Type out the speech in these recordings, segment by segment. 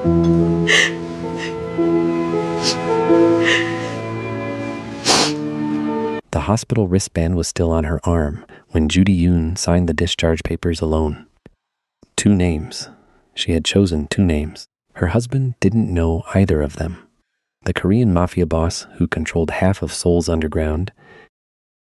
The hospital wristband was still on her arm when Judy Yoon signed the discharge papers alone. 2 names. She had chosen 2 names. Her husband didn't know either of them. The Korean Mafia boss who controlled half of Seoul's underground.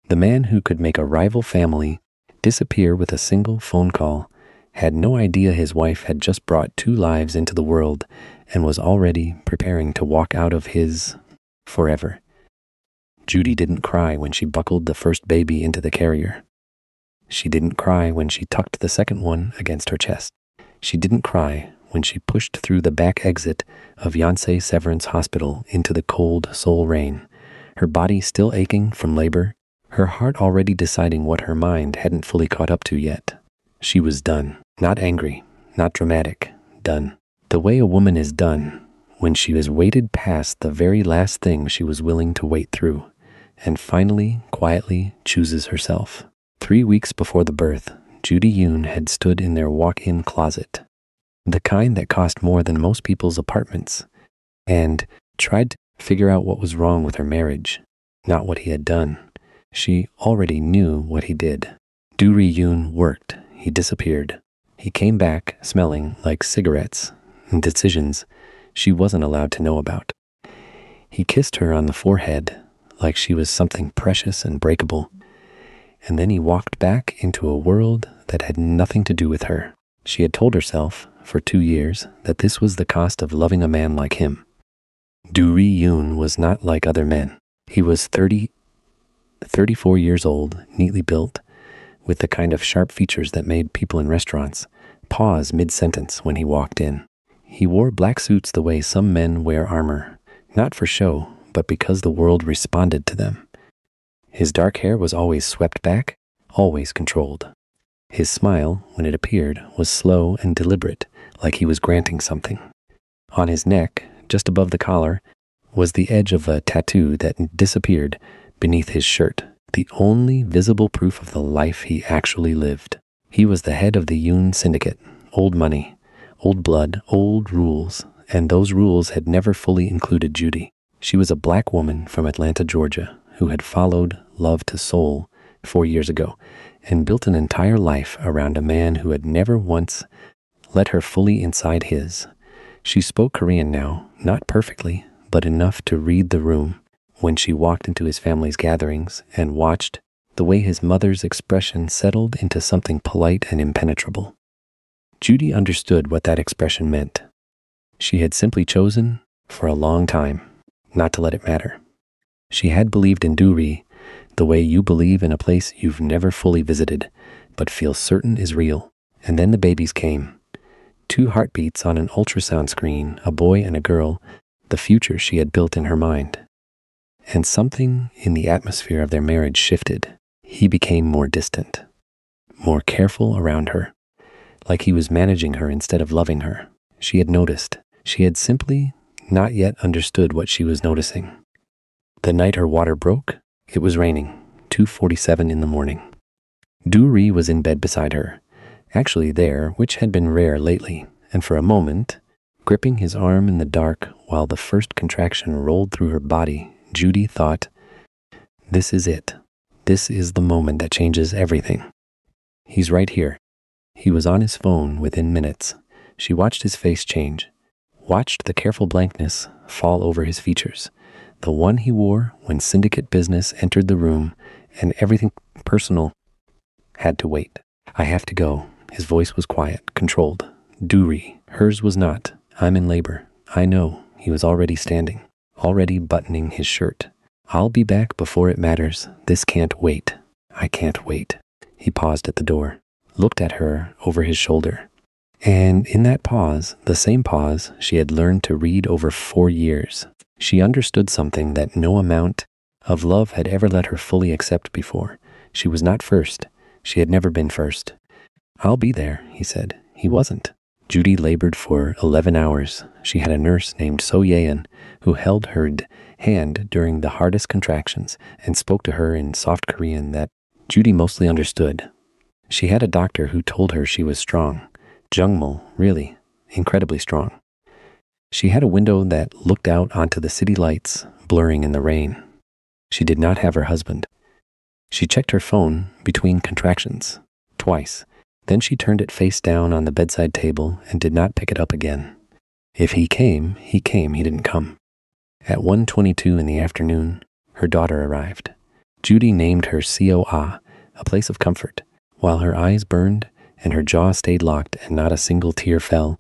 The man who could make a rival family disappear with a single phone call had no idea his wife had just brought 2 lives into the world and was already preparing to walk out of his forever. Judy didn't cry when she buckled the first baby into the carrier. She didn't cry when she tucked the second one against her chest. She didn't cry when she pushed through the back exit of Yonsei Severance Hospital into the cold Seoul rain, her body still aching from labor, her heart already deciding what her mind hadn't fully caught up to yet. She was done. Not angry, not dramatic, done. The way a woman is done when she has waited past the very last thing she was willing to wait through, and finally, quietly chooses herself. 3 weeks before the birth, Judy Yoon had stood in their walk-in closet, the kind that cost more than most people's apartments, and tried to figure out what was wrong with her marriage, not what he had done. She already knew what he did. Do-ri Yoon worked. He disappeared. He came back smelling like cigarettes and decisions she wasn't allowed to know about. He kissed her on the forehead like she was something precious and breakable, and then he walked back into a world that had nothing to do with her. She had told herself for 2 years that this was the cost of loving a man like him. Do-ri Yoon was not like other men. He was 34 years old, neatly built, with the kind of sharp features that made people in restaurants pause mid-sentence when he walked in. He wore black suits the way some men wear armor, not for show, but because the world responded to them. His dark hair was always swept back, always controlled. His smile, when it appeared, was slow and deliberate, like he was granting something. On his neck, just above the collar, was the edge of a tattoo that disappeared beneath his shirt, the only visible proof of the life he actually lived. He was the head of the Yoon Syndicate, old money, old blood, old rules, and those rules had never fully included Judy. She was a black woman from Atlanta, Georgia, who had followed love to Seoul 4 years ago and built an entire life around a man who had never once let her fully inside his. She spoke Korean now, not perfectly, but enough to read the room when she walked into his family's gatherings and watched the way his mother's expression settled into something polite and impenetrable. Judy understood what that expression meant. She had simply chosen, for a long time, not to let it matter. She had believed in Do-ri the way you believe in a place you've never fully visited, but feel certain is real. And then the babies came. 2 heartbeats on an ultrasound screen, a boy and a girl, the future she had built in her mind. And something in the atmosphere of their marriage shifted. He became more distant, more careful around her, like he was managing her instead of loving her. She had noticed. She had simply not yet understood what she was noticing. The night her water broke, it was raining, 2:47 in the morning. Do-ri was in bed beside her, actually there, which had been rare lately, and for a moment, gripping his arm in the dark while the first contraction rolled through her body, Judy thought, this is it. This is the moment that changes everything. He's right here. He was on his phone within minutes. She watched his face change, watched the careful blankness fall over his features, the one he wore when syndicate business entered the room, and everything personal had to wait. I have to go. His voice was quiet, controlled. Do-ri, hers was not. I'm in labor. I know. He was already standing, already buttoning his shirt. I'll be back before it matters. This can't wait. I can't wait. He paused at the door, looked at her over his shoulder. And in that pause, the same pause she had learned to read over 4 years, she understood something that no amount of love had ever let her fully accept before. She was not first. She had never been first. I'll be there, he said. He wasn't. Judy labored for 11 hours. She had a nurse named So Yeon who held her hand during the hardest contractions and spoke to her in soft Korean that Judy mostly understood. She had a doctor who told her she was strong. Jungmul, really, incredibly strong. She had a window that looked out onto the city lights, blurring in the rain. She did not have her husband. She checked her phone between contractions, twice. Then she turned it face down on the bedside table and did not pick it up again. If he came, he came. He didn't come. At 1:22 in the afternoon, her daughter arrived. Judy named her COA, a place of comfort, while her eyes burned and her jaw stayed locked and not a single tear fell,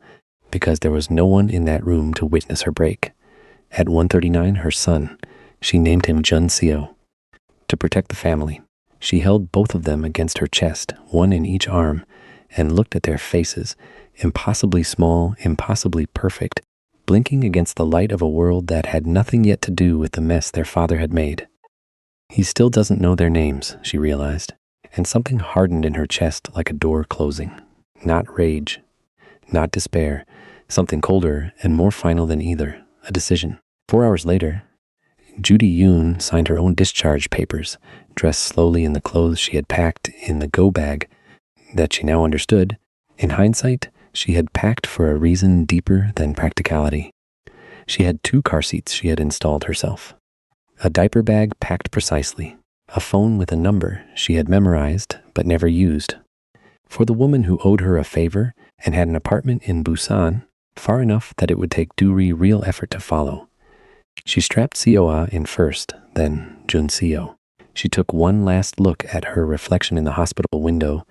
because there was no one in that room to witness her break. At 1:39, her son, she named him Junseo. To protect the family, she held both of them against her chest, one in each arm, and looked at their faces, impossibly small, impossibly perfect, blinking against the light of a world that had nothing yet to do with the mess their father had made. He still doesn't know their names, she realized, and something hardened in her chest like a door closing. Not rage, not despair, something colder and more final than either, a decision. 4 hours later, Judy Yoon signed her own discharge papers, dressed slowly in the clothes she had packed in the go bag that she now understood. In hindsight, she had packed for a reason deeper than practicality. She had 2 car seats she had installed herself, a diaper bag packed precisely, a phone with a number she had memorized but never used, for the woman who owed her a favor and had an apartment in Busan, far enough that it would take Duri real effort to follow. She strapped COA in first, then Junseo. She took one last look at her reflection in the hospital window.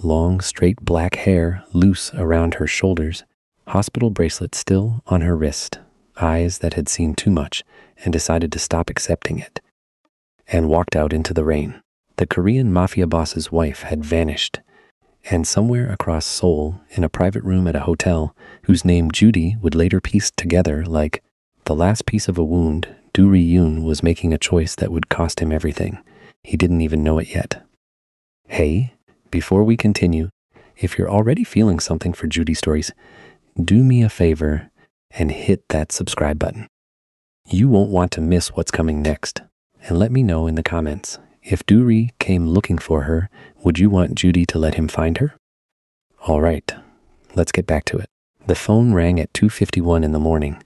Long, straight black hair loose around her shoulders, hospital bracelet still on her wrist, eyes that had seen too much and decided to stop accepting it, and walked out into the rain. The Korean Mafia boss's wife had vanished, and somewhere across Seoul, in a private room at a hotel, whose name Judy would later piece together like the last piece of a wound, Do Ri-yoon was making a choice that would cost him everything. He didn't even know it yet. Hey, before we continue, if you're already feeling something for Judy stories, do me a favor and hit that subscribe button. You won't want to miss what's coming next. And let me know in the comments. If Duri came looking for her, would you want Judy to let him find her? All right, let's get back to it. The phone rang at 2:51 in the morning.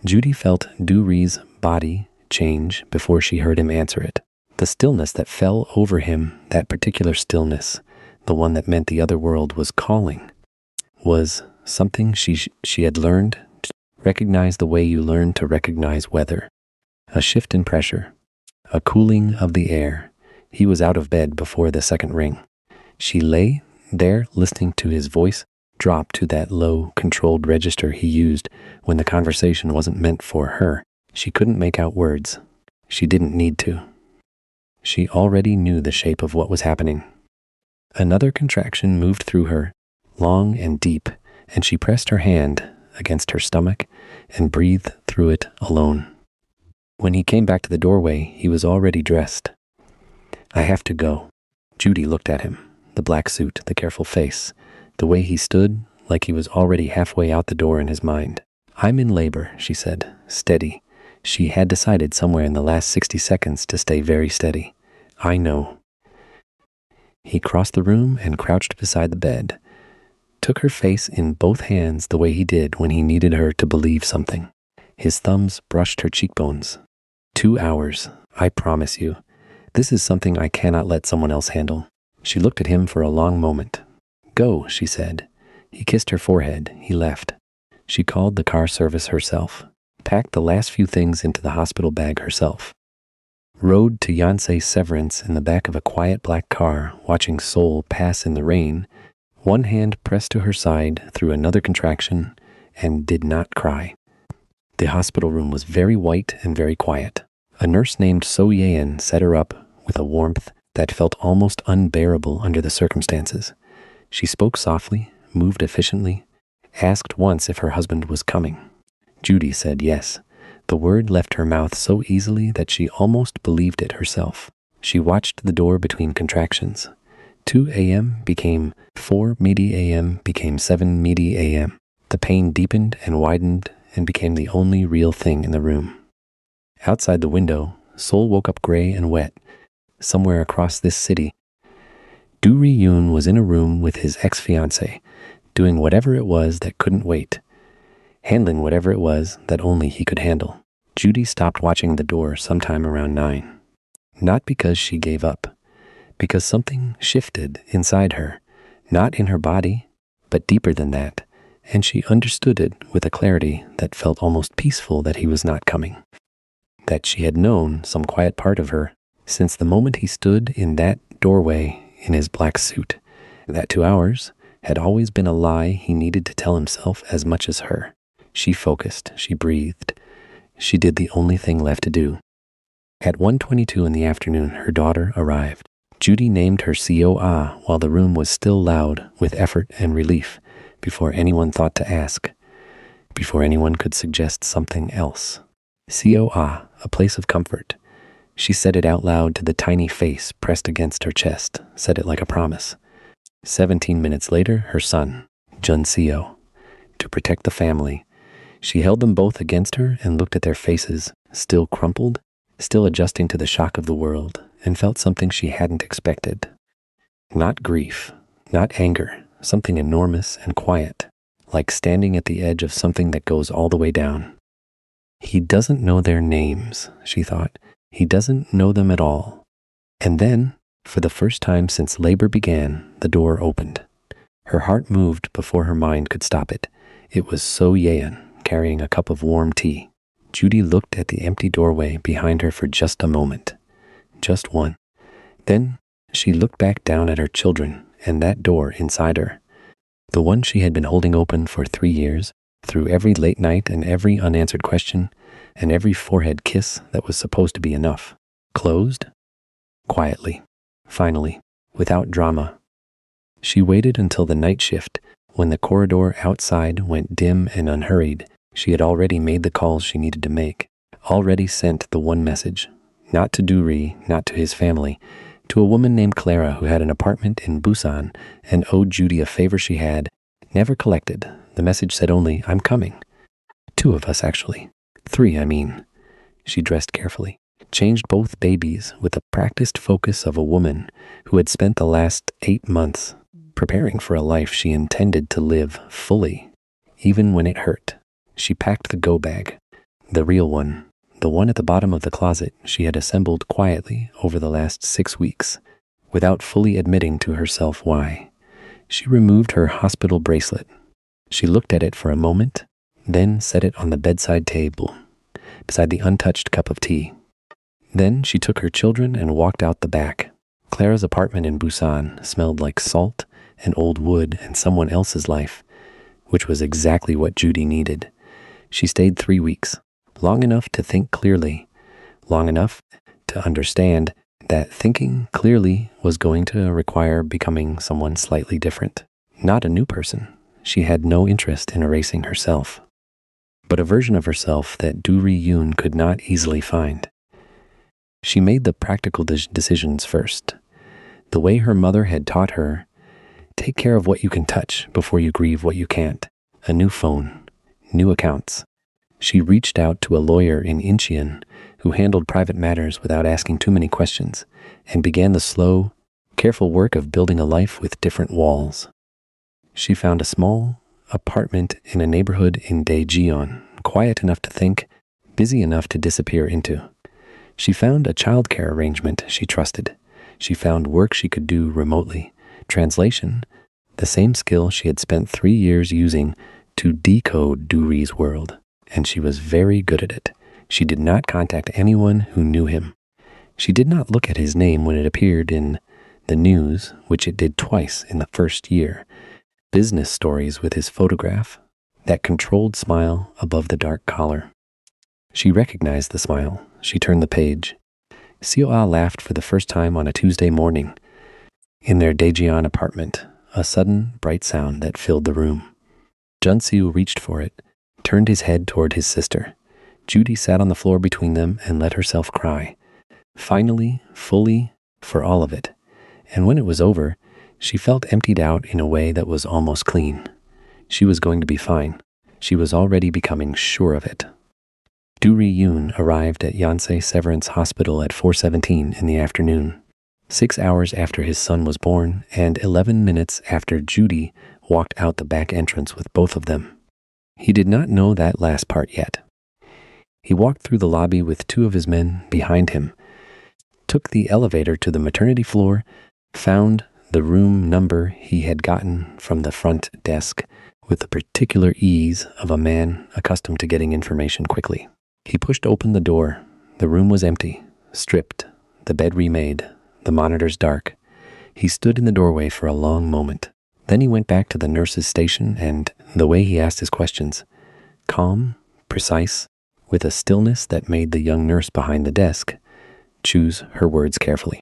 Judy felt Duri's body change before she heard him answer it. The stillness that fell over him, that particular stillness, the one that meant the other world was calling, was something she had learned to recognize the way you learn to recognize weather. A shift in pressure, a cooling of the air. He was out of bed before the second ring. She lay there listening to his voice drop to that low, controlled register he used when the conversation wasn't meant for her. She couldn't make out words. She didn't need to. She already knew the shape of what was happening. Another contraction moved through her, long and deep, and she pressed her hand against her stomach and breathed through it alone. When he came back to the doorway, he was already dressed. I have to go. Judy looked at him, the black suit, the careful face, the way he stood, like he was already halfway out the door in his mind. I'm in labor, she said, steady. She had decided somewhere in the last 60 seconds to stay very steady. I know. He crossed the room and crouched beside the bed, took her face in both hands the way he did when he needed her to believe something. His thumbs brushed her cheekbones. 2 hours, I promise you. This is something I cannot let someone else handle. She looked at him for a long moment. Go, she said. He kissed her forehead. He left. She called the car service herself, packed the last few things into the hospital bag herself, rode to Yonsei's Severance in the back of a quiet black car, watching Seoul pass in the rain, one hand pressed to her side through another contraction, and did not cry. The hospital room was very white and very quiet. A nurse named So Yeon set her up with a warmth that felt almost unbearable under the circumstances. She spoke softly, moved efficiently, asked once if her husband was coming. Judy said yes. The word left her mouth so easily that she almost believed it herself. She watched the door between contractions. 2 a.m. became 4 meaty a.m. became 7 meaty a.m. The pain deepened and widened and became the only real thing in the room. Outside the window, Seoul woke up gray and wet. Somewhere across this city, Do Ri-yoon was in a room with his ex-fiancée, doing whatever it was that couldn't wait. handling whatever it was that only he could handle. Judy stopped watching the door sometime around 9. Not because she gave up, because something shifted inside her, not in her body, but deeper than that, and she understood it with a clarity that felt almost peaceful that he was not coming. That she had known some quiet part of her since the moment he stood in that doorway in his black suit. That 2 hours had always been a lie he needed to tell himself as much as her. She focused, she breathed. She did the only thing left to do. At 1:22 in the afternoon, her daughter arrived. Judy named her COA while the room was still loud with effort and relief, before anyone thought to ask, before anyone could suggest something else. COA, a place of comfort. She said it out loud to the tiny face pressed against her chest, said it like a promise. 17 minutes later, her son, Juncio. To protect the family, she held them both against her and looked at their faces, still crumpled, still adjusting to the shock of the world, and felt something she hadn't expected. Not grief, not anger, something enormous and quiet, like standing at the edge of something that goes all the way down. He doesn't know their names, she thought. He doesn't know them at all. And then, for the first time since labor began, the door opened. Her heart moved before her mind could stop it. It was So Yeon, carrying a cup of warm tea. Judy looked at the empty doorway behind her for just a moment. Just one. Then she looked back down at her children and that door inside her. The one she had been holding open for 3 years, through every late night and every unanswered question, and every forehead kiss that was supposed to be enough. Closed? Quietly. Finally. Without drama. She waited until the night shift, when the corridor outside went dim and unhurried. She had already made the calls she needed to make, already sent the one message, not to Duri, not to his family, to a woman named Clara who had an apartment in Busan and owed Judy a favor she had never collected. The message said only, "I'm coming." 2 of us, actually. 3, I mean. She dressed carefully, changed both babies with the practiced focus of a woman who had spent the last 8 months preparing for a life she intended to live fully, even when it hurt. She packed the go bag, the real one, the one at the bottom of the closet she had assembled quietly over the last 6 weeks, without fully admitting to herself why. She removed her hospital bracelet. She looked at it for a moment, then set it on the bedside table, beside the untouched cup of tea. Then she took her children and walked out the back. Clara's apartment in Busan smelled like salt and old wood and someone else's life, which was exactly what Judy needed. She stayed 3 weeks, long enough to think clearly, long enough to understand that thinking clearly was going to require becoming someone slightly different. Not a new person. She had no interest in erasing herself, but a version of herself that Duri Yoon could not easily find. She made the practical decisions first. The way her mother had taught her, take care of what you can touch before you grieve what you can't. A new phone, new accounts. She reached out to a lawyer in Incheon who handled private matters without asking too many questions, and began the slow, careful work of building a life with different walls. She found a small apartment in a neighborhood in Daejeon, quiet enough to think, busy enough to disappear into. She found a childcare arrangement she trusted. She found work she could do remotely. Translation, the same skill she had spent 3 years using to decode Duri's world, and she was very good at it. She did not contact anyone who knew him. She did not look at his name when it appeared in the news, which it did twice in the first year. Business stories with his photograph, that controlled smile above the dark collar. She recognized the smile. She turned the page. Seo-ah laughed for the first time on a Tuesday morning. In their Daejeon apartment, a sudden, bright sound that filled the room. Jun-seo reached for it, turned his head toward his sister. Judy sat on the floor between them and let herself cry. Finally, fully, for all of it. And when it was over, she felt emptied out in a way that was almost clean. She was going to be fine. She was already becoming sure of it. Duri Yoon arrived at Yonsei Severance Hospital at 4:17 in the afternoon, 6 hours after his son was born and 11 minutes after Judy walked out the back entrance with both of them. He did not know that last part yet. He walked through the lobby with 2 of his men behind him, took the elevator to the maternity floor, found the room number he had gotten from the front desk with the particular ease of a man accustomed to getting information quickly. He pushed open the door. The room was empty, stripped, the bed remade, the monitors dark. He stood in the doorway for a long moment. Then he went back to the nurse's station, and the way he asked his questions, calm, precise, with a stillness that made the young nurse behind the desk choose her words carefully,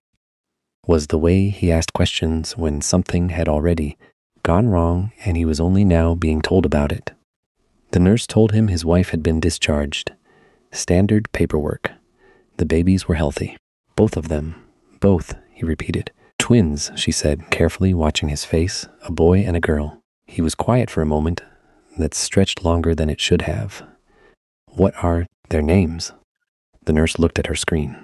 was the way he asked questions when something had already gone wrong and he was only now being told about it. The nurse told him his wife had been discharged. Standard paperwork. The babies were healthy. Both of them. Both, he repeated. Twins, she said, carefully watching his face, a boy and a girl. He was quiet for a moment that stretched longer than it should have. What are their names? The nurse looked at her screen,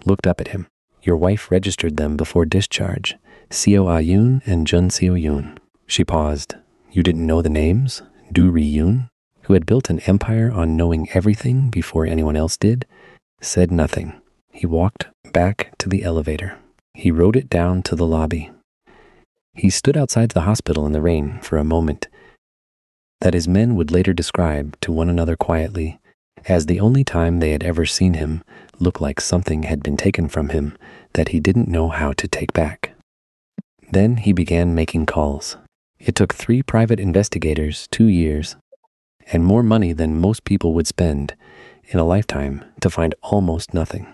looked up at him. Your wife registered them before discharge. Seo Ah-yoon and Jun Seo-yoon. She paused. You didn't know the names? Do Ri-yoon, who had built an empire on knowing everything before anyone else did, said nothing. He walked back to the elevator. He rode it down to the lobby. He stood outside the hospital in the rain for a moment that his men would later describe to one another quietly as the only time they had ever seen him look like something had been taken from him that he didn't know how to take back. Then he began making calls. It took 3 private investigators 2 years and more money than most people would spend in a lifetime to find almost nothing.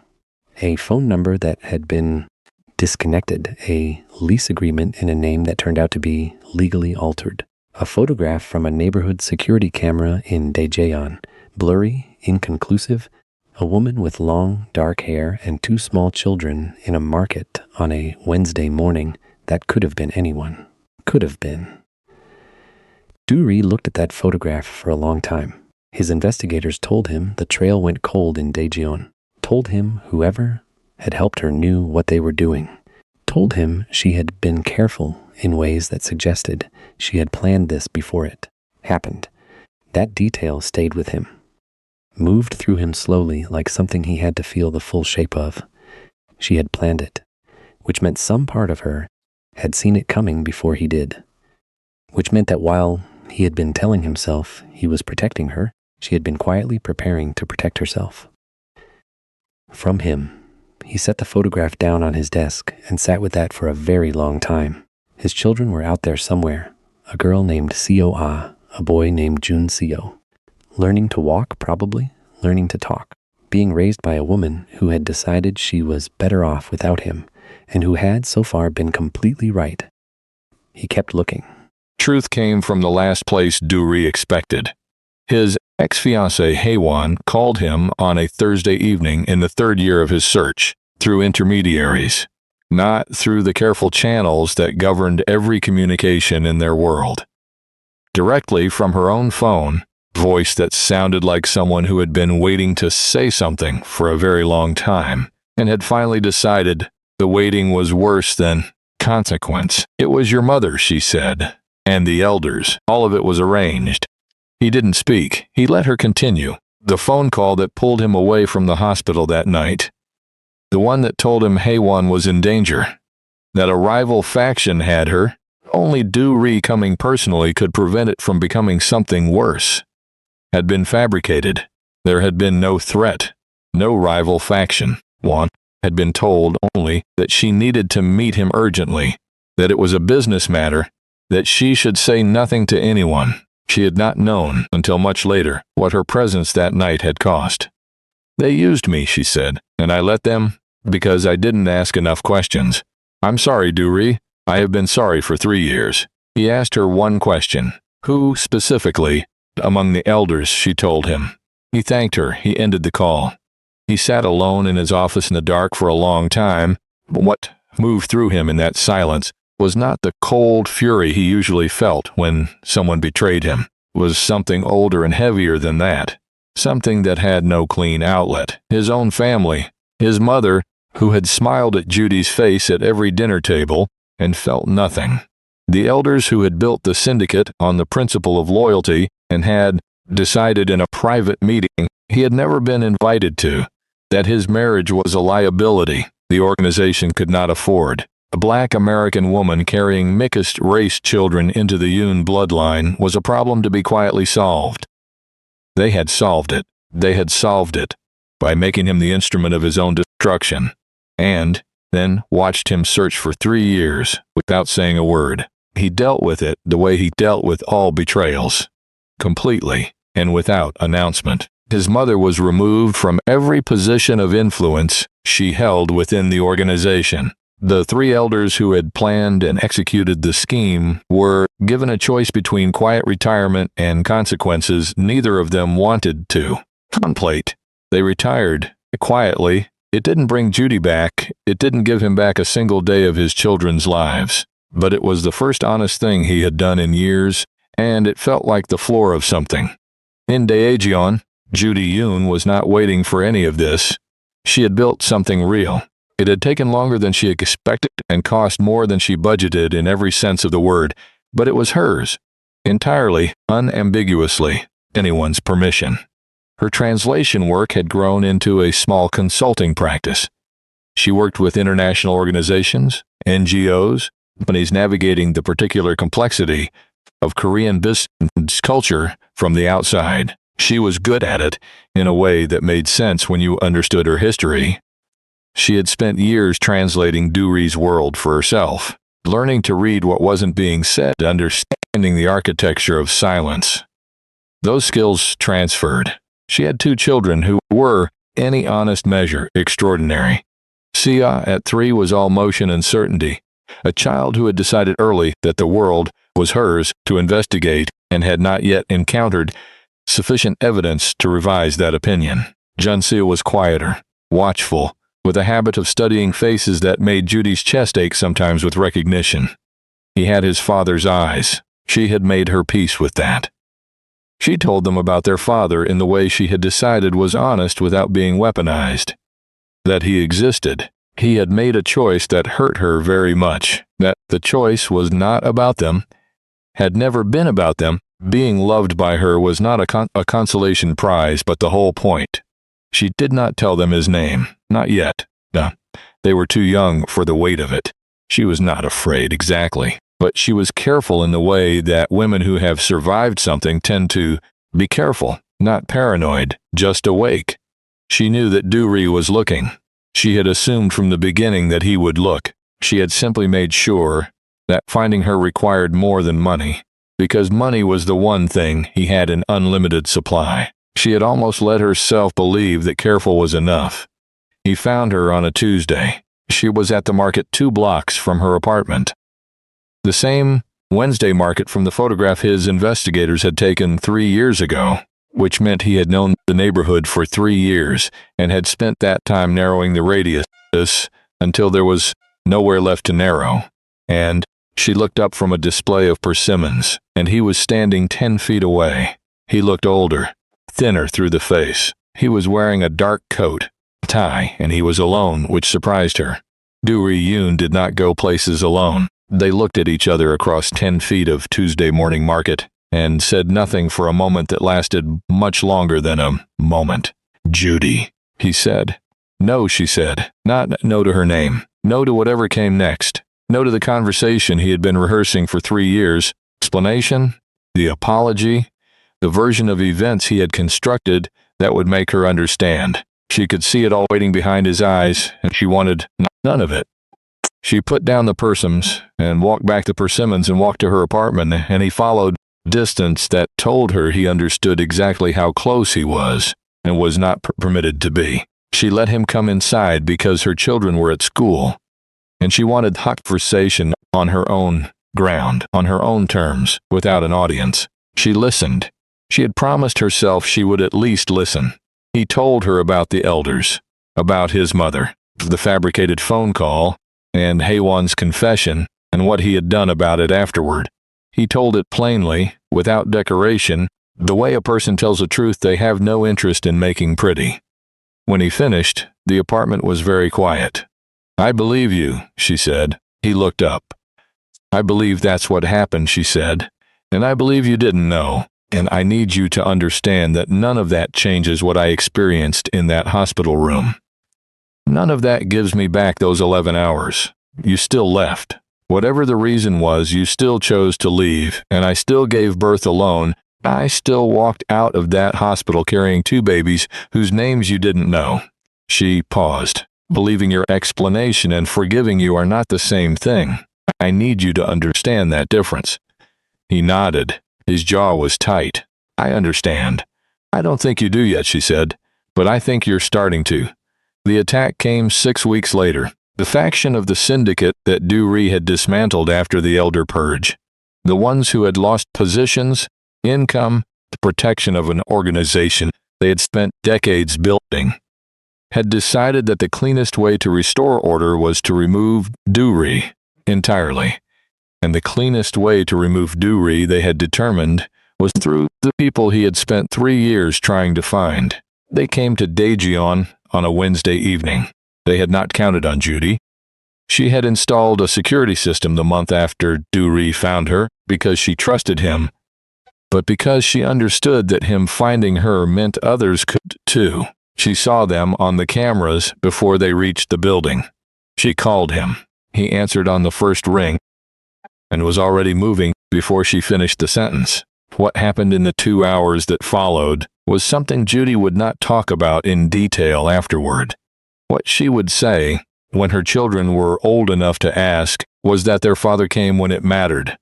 A phone number that had been disconnected, a lease agreement in a name that turned out to be legally altered, a photograph from a neighborhood security camera in Daejeon, blurry, inconclusive, a woman with long, dark hair and 2 small children in a market on a Wednesday morning that could have been anyone. Could have been. Du-ri looked at that photograph for a long time. His investigators told him the trail went cold in Daejeon, told him whoever had helped her knew what they were doing, told him she had been careful in ways that suggested she had planned this before it happened. That detail stayed with him, moved through him slowly like something he had to feel the full shape of. She had planned it, which meant some part of her had seen it coming before he did, which meant that while he had been telling himself he was protecting her, she had been quietly preparing to protect herself. From him, he set the photograph down on his desk and sat with that for a very long time. His children were out there somewhere, a girl named Seo Ah, a boy named Jun Seo. Learning to walk, probably, learning to talk, being raised by a woman who had decided she was better off without him, and who had so far been completely right. He kept looking. Truth came from the last place Du-ri expected. His ex-fiancée Haewon called him on a Thursday evening in the 3rd year of his search, through intermediaries, not through the careful channels that governed every communication in their world. Directly from her own phone, voice that sounded like someone who had been waiting to say something for a very long time, and had finally decided the waiting was worse than consequence. It was your mother, she said, and the elders. All of it was arranged. He didn't speak. He let her continue. The phone call that pulled him away from the hospital that night. The one that told him Haewon was in danger. That a rival faction had her. Only Du-ri coming personally could prevent it from becoming something worse. Had been fabricated. There had been no threat. No rival faction. Won had been told only that she needed to meet him urgently. That it was a business matter. That she should say nothing to anyone. She had not known, until much later, what her presence that night had cost. They used me, she said, and I let them, because I didn't ask enough questions. I'm sorry, Du-ri. I have been sorry for 3 years. He asked her one question. Who, specifically, among the elders, she told him. He thanked her. He ended the call. He sat alone in his office in the dark for a long time, but what moved through him in that silence was not the cold fury he usually felt when someone betrayed him. It was something older and heavier than that. Something that had no clean outlet. His own family. His mother, who had smiled at Judy's face at every dinner table and felt nothing. The elders who had built the syndicate on the principle of loyalty and had, decided in a private meeting he had never been invited to that his marriage was a liability the organization could not afford. A black American woman carrying mixed race children into the Yoon bloodline was a problem to be quietly solved. They had solved it. They had solved it by making him the instrument of his own destruction, and then watched him search for 3 years without saying a word. He dealt with it the way he dealt with all betrayals, completely and without announcement. His mother was removed from every position of influence she held within the organization. The 3 elders who had planned and executed the scheme were given a choice between quiet retirement and consequences neither of them wanted to contemplate. They retired quietly. It didn't bring Judy back. It didn't give him back a single day of his children's lives. But it was the first honest thing he had done in years, and it felt like the floor of something. In Daejeon, Judy Yoon was not waiting for any of this. She had built something real. It had taken longer than she expected and cost more than she budgeted in every sense of the word, but it was hers, entirely, unambiguously, anyone's permission. Her translation work had grown into a small consulting practice. She worked with international organizations, NGOs, companies navigating the particular complexity of Korean business culture from the outside. She was good at it in a way that made sense when you understood her history. She had spent years translating Duri's world for herself, learning to read what wasn't being said, understanding the architecture of silence. Those skills transferred. She had 2 children who were, any honest measure, extraordinary. Sia, at 3, was all motion and certainty, a child who had decided early that the world was hers to investigate and had not yet encountered sufficient evidence to revise that opinion. Junsia was quieter, watchful, with a habit of studying faces that made Judy's chest ache sometimes with recognition. He had his father's eyes. She had made her peace with that. She told them about their father in the way she had decided was honest without being weaponized. That he existed. He had made a choice that hurt her very much. That the choice was not about them, had never been about them. Being loved by her was not a consolation prize, but the whole point. She did not tell them his name. Not yet. No, they were too young for the weight of it. She was not afraid exactly, but she was careful in the way that women who have survived something tend to be careful, not paranoid, just awake. She knew that Duri was looking. She had assumed from the beginning that he would look. She had simply made sure that finding her required more than money, because money was the one thing he had in unlimited supply. She had almost let herself believe that careful was enough. He found her on a Tuesday. She was at the market 2 blocks from her apartment. The same Wednesday market from the photograph his investigators had taken 3 years ago, which meant he had known the neighborhood for 3 years and had spent that time narrowing the radius until there was nowhere left to narrow. And she looked up from a display of persimmons, and he was standing 10 feet away. He looked older, thinner through the face. He was wearing a dark coat, tie, and he was alone, which surprised her. Duri Yoon did not go places alone. They looked at each other across 10 feet of Tuesday morning market, and said nothing for a moment that lasted much longer than a moment. "Judy," he said. "No," she said. Not no to her name. No to whatever came next. No to the conversation he had been rehearsing for 3 years. Explanation? The apology? The version of events he had constructed that would make her understand. She could see it all waiting behind his eyes, and she wanted none of it. She put down the persimmons and walked back the persimmons and walked to her apartment, and he followed distance that told her he understood exactly how close he was and was not permitted to be. She let him come inside because her children were at school, and she wanted conversation on her own ground, on her own terms, without an audience. She listened. She had promised herself she would at least listen. He told her about the elders, about his mother, the fabricated phone call, and Haewon's confession, and what he had done about it afterward. He told it plainly, without decoration, the way a person tells a truth they have no interest in making pretty. When he finished, the apartment was very quiet. "I believe you," she said. He looked up. "I believe that's what happened," she said. "And I believe you didn't know. And I need you to understand that none of that changes what I experienced in that hospital room. None of that gives me back those 11 hours. You still left. Whatever the reason was, you still chose to leave, and I still gave birth alone. I still walked out of that hospital carrying 2 babies whose names you didn't know." She paused, believing your explanation and forgiving you are not the same thing. I need you to understand that difference. He nodded. His jaw was tight. "I understand." "I don't think you do yet," she said, "but I think you're starting to." The attack came 6 weeks later. The faction of the syndicate that Dury had dismantled after the Elder Purge. The ones who had lost positions, income, the protection of an organization they had spent decades building, had decided that the cleanest way to restore order was to remove Dury entirely. And the cleanest way to remove Dury, they had determined, was through the people he had spent 3 years trying to find. They came to Daejeon on a Wednesday evening. They had not counted on Judy. She had installed a security system the month after Dury found her because she trusted him, but because she understood that him finding her meant others could too. She saw them on the cameras before they reached the building. She called him. He answered on the first ring and was already moving before she finished the sentence. What happened in the 2 hours that followed was something Judy would not talk about in detail afterward. What she would say, when her children were old enough to ask, was that their father came when it mattered.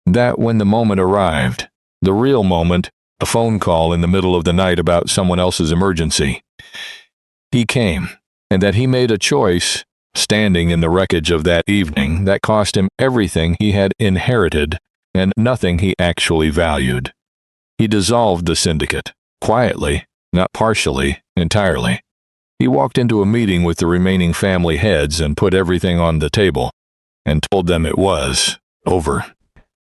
That when the moment arrived, the real moment, a phone call in the middle of the night about someone else's emergency, he came, and that he made a choice, standing in the wreckage of that evening, that cost him everything he had inherited and nothing he actually valued. He dissolved the syndicate, quietly, not partially, entirely. He walked into a meeting with the remaining family heads and put everything on the table, and told them it was over.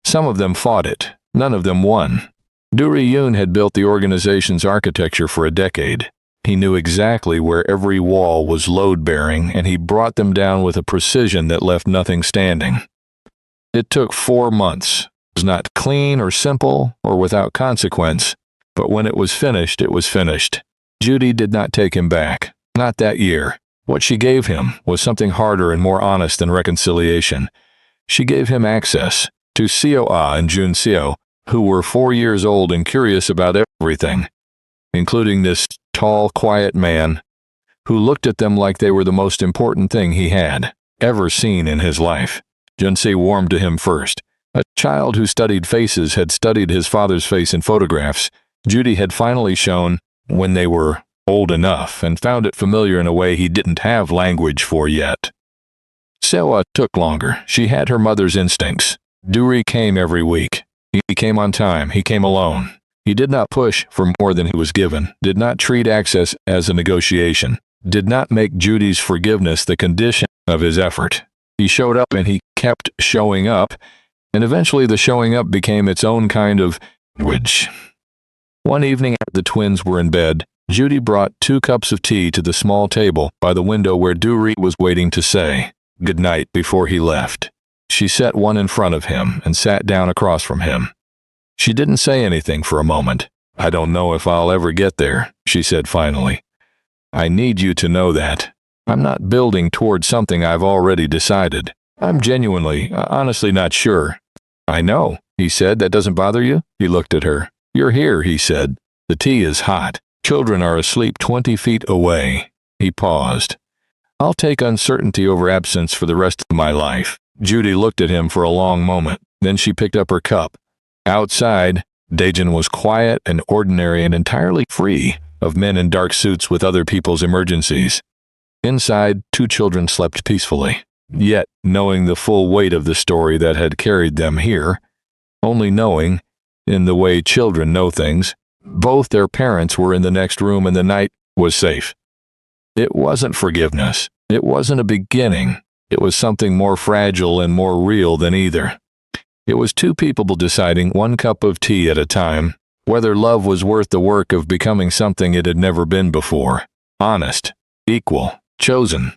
Some of them fought it. None of them won. Dury Yoon had built the organization's architecture for a decade. He knew exactly where every wall was load-bearing, and he brought them down with a precision that left nothing standing. It took 4 months. It was not clean or simple or without consequence, but when it was finished, it was finished. Judy did not take him back. Not that year. What she gave him was something harder and more honest than reconciliation. She gave him access to Seo-ah and Jun Seo, who were 4 years old and curious about everything, including this tall, quiet man who looked at them like they were the most important thing he had ever seen in his life. Jun-se warmed to him first. A child who studied faces had studied his father's face in photographs. Judy had finally shown when they were old enough, and found it familiar in a way he didn't have language for yet. Seo took longer. She had her mother's instincts. Dury came every week. He came on time. He came alone. He did not push for more than he was given, did not treat access as a negotiation, did not make Judy's forgiveness the condition of his effort. He showed up and he kept showing up, and eventually the showing up became its own kind of language. One evening after the twins were in bed, Judy brought 2 cups of tea to the small table by the window where Dury was waiting to say good night before he left. She set one in front of him and sat down across from him. She didn't say anything for a moment. "I don't know if I'll ever get there," she said finally. "I need you to know that. I'm not building toward something I've already decided. I'm genuinely, honestly not sure." "I know," he said. "That doesn't bother you?" He looked at her. "You're here," he said. "The tea is hot. Children are asleep 20 feet away." He paused. "I'll take uncertainty over absence for the rest of my life." Judy looked at him for a long moment. Then she picked up her cup. Outside, Daejeon was quiet and ordinary and entirely free of men in dark suits with other people's emergencies. Inside, 2 children slept peacefully. Yet, knowing the full weight of the story that had carried them here, only knowing, in the way children know things, both their parents were in the next room and the night was safe. It wasn't forgiveness. It wasn't a beginning. It was something more fragile and more real than either. It was 2 people deciding 1 cup of tea at a time whether love was worth the work of becoming something it had never been before. Honest, equal, chosen.